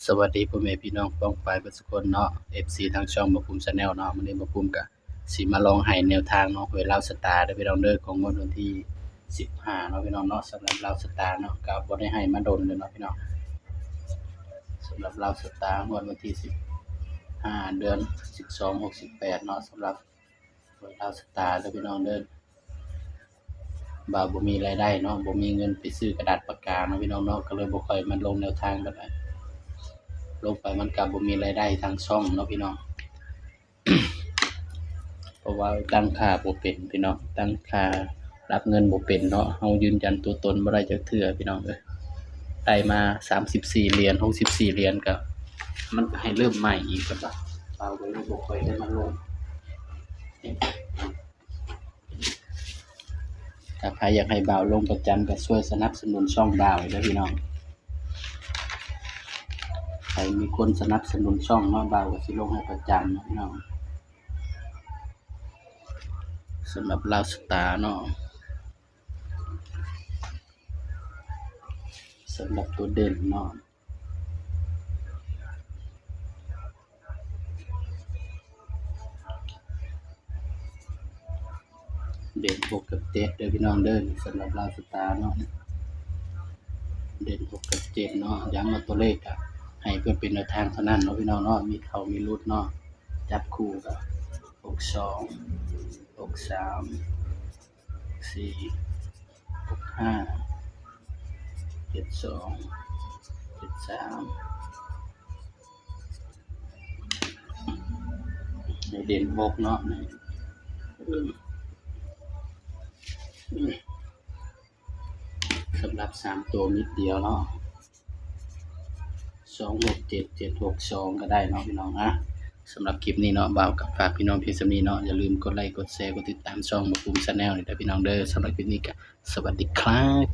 สวัสดีพ่อแม่พี่น้องป้องปายเบิดซุคนเนาะ FC ทางช่องบ่ภูมิ Channel เนาะมื้อนี้บ่ภูมิก็สิมาลองให้แนวทางเนาะหวยลาวสตาร์เด้อพี่น้องเด้อของงวดวันที่15เนาะพี่น้องเนาะสำหรับลาวสตาร์เนาะก็บ่ได้ให้มาดนเลยเนาะพี่น้องสำหรับลาวสตาร์งวดวันที่15เดือน12 68เนาะสำหรับหวยลาวสตาร์เด้อพี่น้องเด้อบ่าวบ่มีรายได้เนาะบ่มีเงินไปซื้อกระดาษปากกาเนาะพี่น้องเนาะก็เลยบ่ค่อยมาลงแนวทางปานใดลงไปมันก็บ่มีรายได้ทางช่องเนาะพี่น้อง เพราะว่าตั้งค่าบ่เป็นพี่น้องตั้งค่ารับเงินบ่เป็นเนาะเฮายืนยันตัวตนบ่ได้จักเทื่อพี่น้องเอ้ยได้มา34เหรียญ64เหรียญก็มันก็ให้เริ่มใหม่อีกก็เราก็เลยบ่ค่อยได้มาลงถ้าใครอยากให้บ่าวลงประจำก็ช่วยสนับสนุนช่องบ่าวเด้อพี่น้องใครมีคนสนับสนุนช่องเนาะบ่าวก็สิลงให้ประจำเนาะพี่น้องสำหรับลาวสตาร์เนาะสำหรับตัวเด่นเนาะเด่น6กับ7เด้อพี่น้องเด้อสำหรับลาวสตาร์เนาะเด่น6กับ7เนาะย้ำว่าตัวเลขอะให้เพื่อเป็นแนวทางเท่านั้นเนาะพี่น้องเนาะมีเข้ามีหลุดเนาะจับคู่ก็62 63 4 65 72 73ให้เด่น6เนาะสำหรับ3ตัวนิดเดียวเนาะ267762ก็ได้เนาะพี่น้องนะสำหรับคลิปนี้เนาะบ่าวกับฝากพี่น้องเพียงส่ำนี้เนาะอย่าลืมกดไลค์กดแชร์กดติดตามช่องบ่ภูมิ Channel นี่เด้อพี่น้องเด้อสำหรับคลิปนี้ก็สวัสดีครับ